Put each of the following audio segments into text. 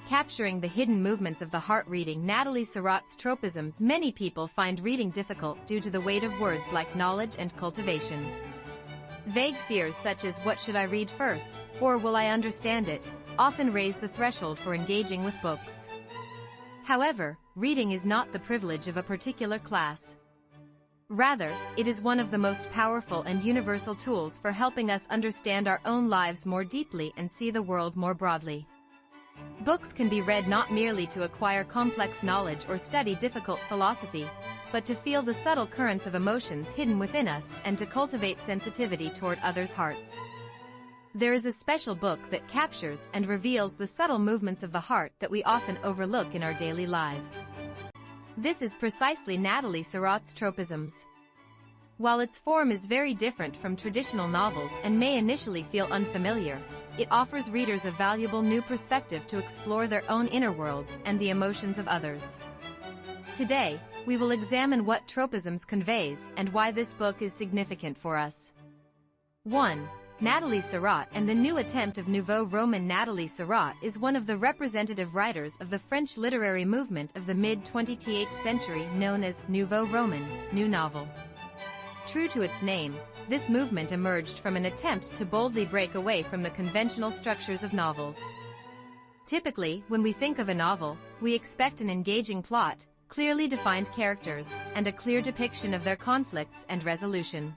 capturing the hidden movements of the heart. Reading Nathalie Sarraute's Tropismes. Many people find reading difficult due to the weight of words like knowledge and cultivation. Vague fears such as "what should I read first?" or "will I understand it?" often raise the threshold for engaging with books. However, reading is not the privilege of a particular class. Rather, it is one of the most powerful and universal tools for helping us understand our own lives more deeply and see the world more broadly. Books can be read not merely to acquire complex knowledge or study difficult philosophy, but to feel the subtle currents of emotions hidden within us and to cultivate sensitivity toward others' hearts. There is a special book that captures and reveals the subtle movements of the heart that we often overlook in our daily lives. This is precisely Nathalie Sarraute's Tropismes. While its form is very different from traditional novels and may initially feel unfamiliar, it offers readers a valuable new perspective to explore their own inner worlds and the emotions of others. Today, we will examine what Tropismes conveys and why this book is significant for us. 1. Nathalie Sarraute and the new attempt of Nouveau Roman. Nathalie Sarraute is one of the representative writers of the French literary movement of the mid-20th century known as Nouveau Roman, New Novel. True to its name, this movement emerged from an attempt to boldly break away from the conventional structures of novels. Typically, when we think of a novel, we expect an engaging plot, clearly defined characters, and a clear depiction of their conflicts and resolution.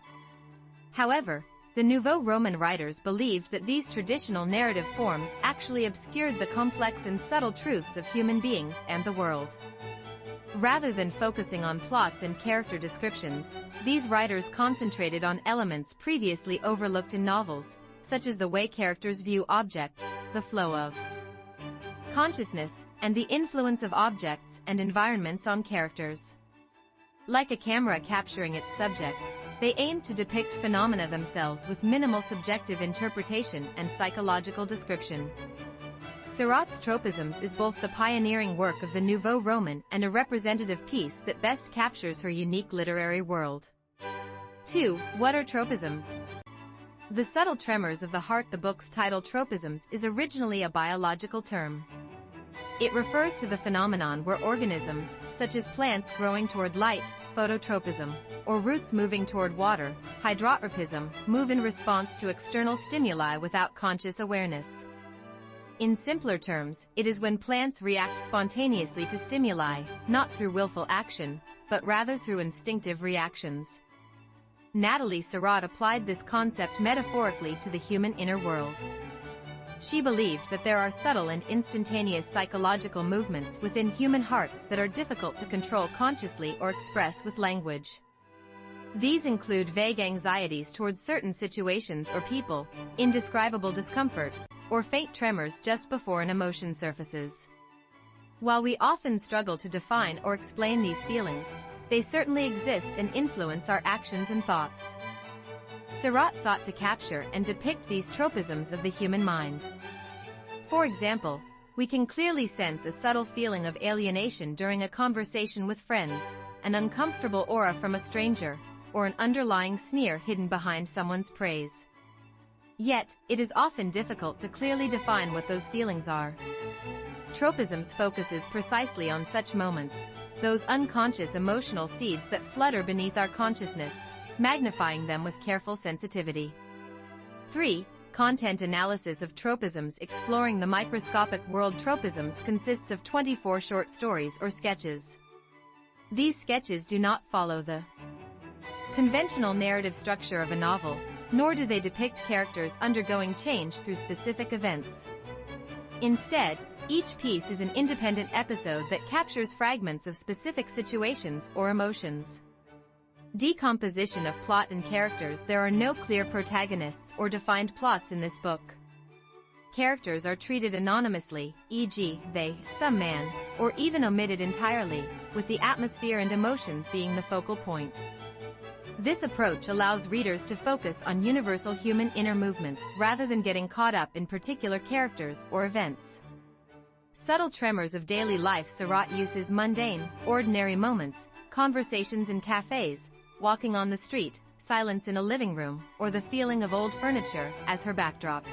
However, the Nouveau Roman writers believed that these traditional narrative forms actually obscured the complex and subtle truths of human beings and the world. Rather than focusing on plots and character descriptions, these writers concentrated on elements previously overlooked in novels, such as the way characters view objects, the flow of consciousness, and the influence of objects and environments on characters. Like a camera capturing its subject, they aimed to depict phenomena themselves with minimal subjective interpretation and psychological description. Sarraute's Tropismes is both the pioneering work of the Nouveau Roman and a representative piece that best captures her unique literary world. 2. What are tropisms? The subtle tremors of the heart. The book's title Tropismes is originally a biological term. It refers to the phenomenon where organisms, such as plants growing toward light, phototropism, or roots moving toward water, hydrotropism, move in response to external stimuli without conscious awareness. In simpler terms, it is when plants react spontaneously to stimuli, not through willful action, but rather through instinctive reactions. Nathalie Sarraute applied this concept metaphorically to the human inner world. She believed that there are subtle and instantaneous psychological movements within human hearts that are difficult to control consciously or express with language. These include vague anxieties towards certain situations or people, indescribable discomfort, or faint tremors just before an emotion surfaces. While we often struggle to define or explain these feelings, they certainly exist and influence our actions and thoughts. Sarraute sought to capture and depict these tropisms of the human mind. For example, we can clearly sense a subtle feeling of alienation during a conversation with friends, an uncomfortable aura from a stranger, or an underlying sneer hidden behind someone's praise. Yet, it is often difficult to clearly define what those feelings are. Tropismes focuses precisely on such moments, those unconscious emotional seeds that flutter beneath our consciousness, magnifying them with careful sensitivity. 3. Content analysis of tropisms. Exploring the microscopic world. Tropisms consists of 24 short stories or sketches. These sketches do not follow the conventional narrative structure of a novel, nor do they depict characters undergoing change through specific events. Instead, each piece is an independent episode that captures fragments of specific situations or emotions. Decomposition of plot and characters. There are no clear protagonists or defined plots in this book. Characters are treated anonymously, e.g., they, some man, or even omitted entirely, with the atmosphere and emotions being the focal point. This approach allows readers to focus on universal human inner movements rather than getting caught up in particular characters or events. Subtle tremors of daily life. Sarraute uses mundane, ordinary moments, conversations in cafes, walking on the street, silence in a living room, or the feeling of old furniture as her backdrop.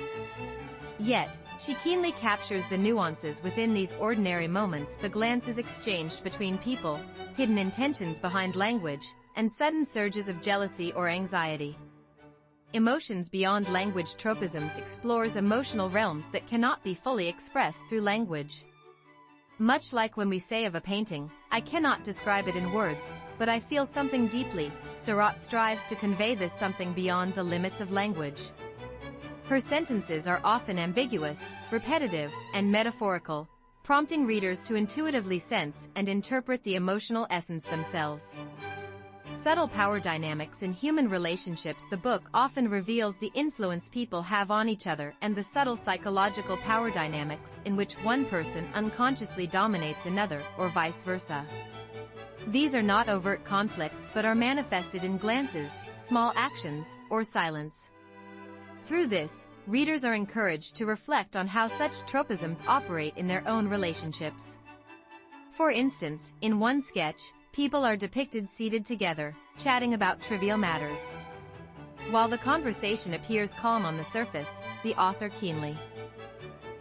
Yet, she keenly captures the nuances within these ordinary moments. The glances exchanged between people, hidden intentions behind language, and sudden surges of jealousy or anxiety. Emotions Beyond Language. Tropisms explores emotional realms that cannot be fully expressed through language. Much like when we say of a painting, "I cannot describe it in words, but I feel something deeply," Sarraute strives to convey this something beyond the limits of language. Her sentences are often ambiguous, repetitive, and metaphorical, prompting readers to intuitively sense and interpret the emotional essence themselves. Subtle power dynamics in human relationships. The book often reveals the influence people have on each other and the subtle psychological power dynamics in which one person unconsciously dominates another, or vice versa. These are not overt conflicts but are manifested in glances, small actions, or silence. Through this, readers are encouraged to reflect on how such tropisms operate in their own relationships. For instance, in one sketch, people are depicted seated together, chatting about trivial matters. While the conversation appears calm on the surface, the author keenly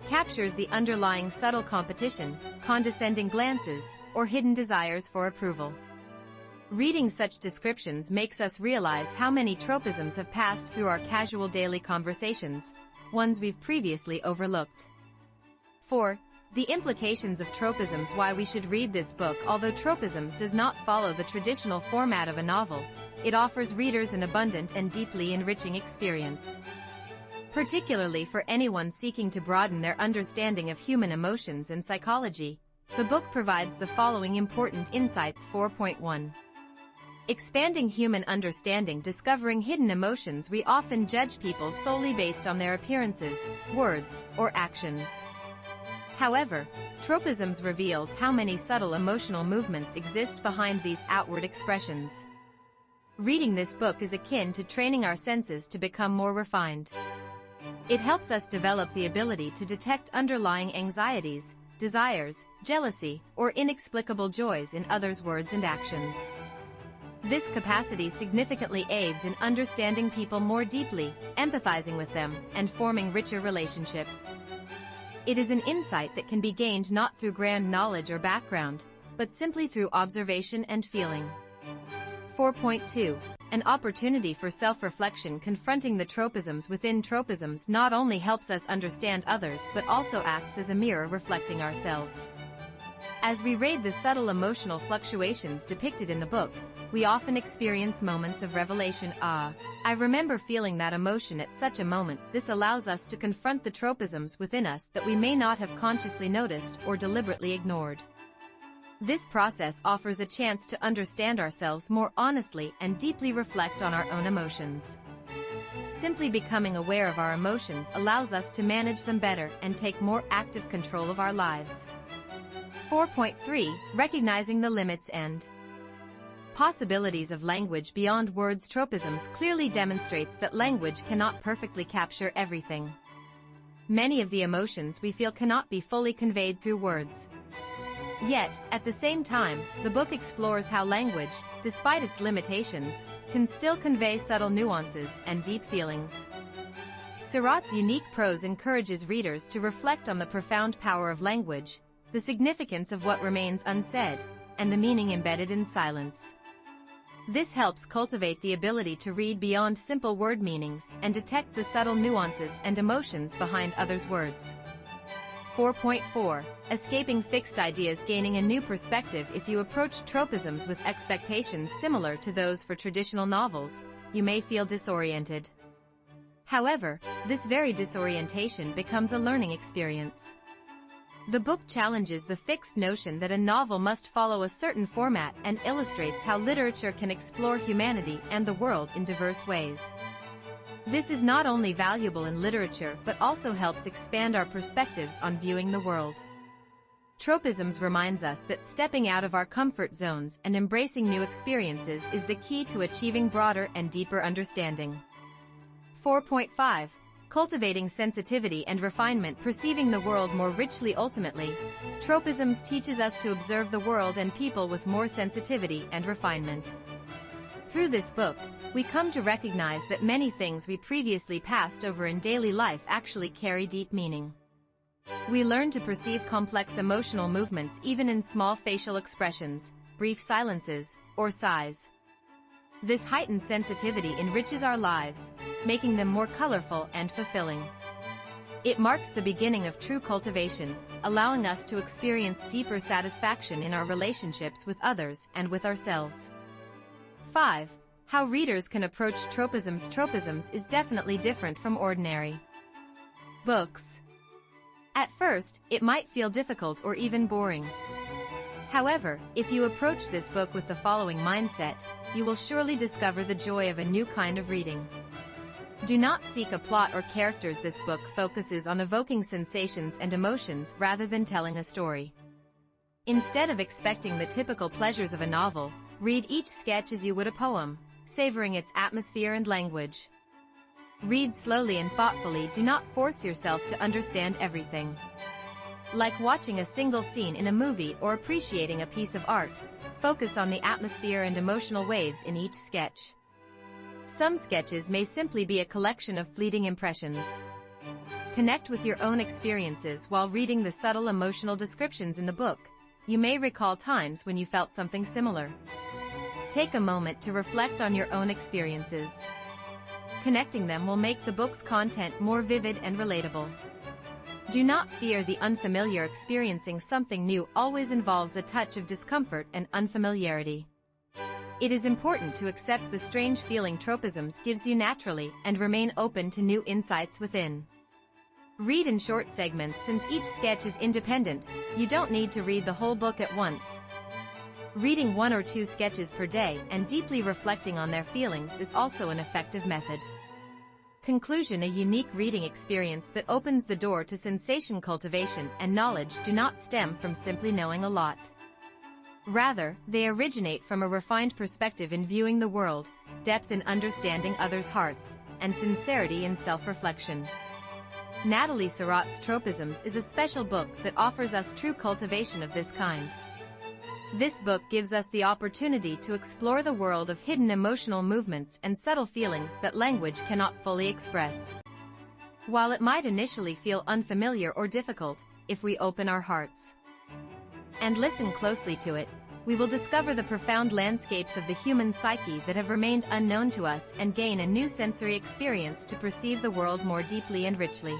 captures the underlying subtle competition, condescending glances, or hidden desires for approval. Reading such descriptions makes us realize how many tropisms have passed through our casual daily conversations, ones we've previously overlooked. 4. The implications of tropisms. Why we should read this book. Although tropisms does not follow the traditional format of a novel, it offers readers an abundant and deeply enriching experience. Particularly for anyone seeking to broaden their understanding of human emotions and psychology, the book provides the following important insights. 4.1. Expanding human understanding. Discovering hidden emotions. We often judge people solely based on their appearances, words, or actions. However, tropisms reveals how many subtle emotional movements exist behind these outward expressions. Reading this book is akin to training our senses to become more refined. It helps us develop the ability to detect underlying anxieties, desires, jealousy, or inexplicable joys in others' words and actions. This capacity significantly aids in understanding people more deeply, empathizing with them, and forming richer relationships. It is an insight that can be gained not through grand knowledge or background, but simply through observation and feeling. 4.2. An opportunity for self-reflection. Confronting the tropisms within. Tropisms not only helps us understand others but also acts as a mirror reflecting ourselves. As we read the subtle emotional fluctuations depicted in the book, we often experience moments of revelation. I remember feeling that emotion at such a moment. This allows us to confront the tropisms within us that we may not have consciously noticed or deliberately ignored. This process offers a chance to understand ourselves more honestly and deeply reflect on our own emotions. Simply becoming aware of our emotions allows us to manage them better and take more active control of our lives. 4.3. Recognizing the limits and possibilities of language beyond words. Tropisms clearly demonstrates that language cannot perfectly capture everything. Many of the emotions we feel cannot be fully conveyed through words. Yet, at the same time, the book explores how language, despite its limitations, can still convey subtle nuances and deep feelings. Sarraute's unique prose encourages readers to reflect on the profound power of language, the significance of what remains unsaid, and the meaning embedded in silence. This helps cultivate the ability to read beyond simple word meanings and detect the subtle nuances and emotions behind others' words. 4.4. Escaping fixed ideas. Gaining a new perspective. If you approach tropisms with expectations similar to those for traditional novels, you may feel disoriented. However, this very disorientation becomes a learning experience. The book challenges the fixed notion that a novel must follow a certain format and illustrates how literature can explore humanity and the world in diverse ways. This is not only valuable in literature but also helps expand our perspectives on viewing the world. Tropisms reminds us that stepping out of our comfort zones and embracing new experiences is the key to achieving broader and deeper understanding. 4.5. Cultivating sensitivity and refinement. Perceiving the world more richly. Ultimately, tropisms teaches us to observe the world and people with more sensitivity and refinement. Through this book, we come to recognize that many things we previously passed over in daily life actually carry deep meaning. We learn to perceive complex emotional movements even in small facial expressions, brief silences, or sighs. This heightened sensitivity enriches our lives, making them more colorful and fulfilling. It marks the beginning of true cultivation, allowing us to experience deeper satisfaction in our relationships with others and with ourselves. 5. How readers can approach tropisms. Tropisms is definitely different from ordinary books. At first, it might feel difficult or even boring. However, if you approach this book with the following mindset, you will surely discover the joy of a new kind of reading. Do not seek a plot or characters. This book focuses on evoking sensations and emotions rather than telling a story. Instead of expecting the typical pleasures of a novel, read each sketch as you would a poem, savoring its atmosphere and language. Read slowly and thoughtfully. Do not force yourself to understand everything. Like watching a single scene in a movie or appreciating a piece of art, focus on the atmosphere and emotional waves in each sketch. Some sketches may simply be a collection of fleeting impressions. Connect with your own experiences while reading the subtle emotional descriptions in the book. You may recall times when you felt something similar. Take a moment to reflect on your own experiences. Connecting them will make the book's content more vivid and relatable. Do not fear the unfamiliar. Experiencing something new always involves a touch of discomfort and unfamiliarity. It is important to accept the strange feeling tropisms gives you naturally and remain open to new insights within. Read in short segments. Since each sketch is independent, you don't need to read the whole book at once. Reading 1 or 2 sketches per day and deeply reflecting on their feelings is also an effective method. Conclusion: a unique reading experience that opens the door to sensation cultivation and knowledge do not stem from simply knowing a lot. Rather, they originate from a refined perspective in viewing the world, depth in understanding others' hearts, and sincerity in self-reflection. Nathalie Sarraute's Tropismes is a special book that offers us true cultivation of this kind. This book gives us the opportunity to explore the world of hidden emotional movements and subtle feelings that language cannot fully express. While it might initially feel unfamiliar or difficult, if we open our hearts and listen closely to it, we will discover the profound landscapes of the human psyche that have remained unknown to us and gain a new sensory experience to perceive the world more deeply and richly.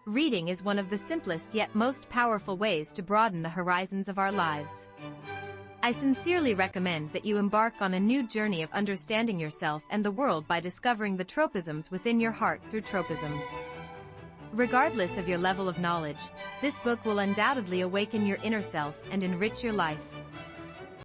Reading is one of the simplest yet most powerful ways to broaden the horizons of our lives. I sincerely recommend that you embark on a new journey of understanding yourself and the world by discovering the tropisms within your heart through Tropismes. Regardless of your level of knowledge, this book will undoubtedly awaken your inner self and enrich your life.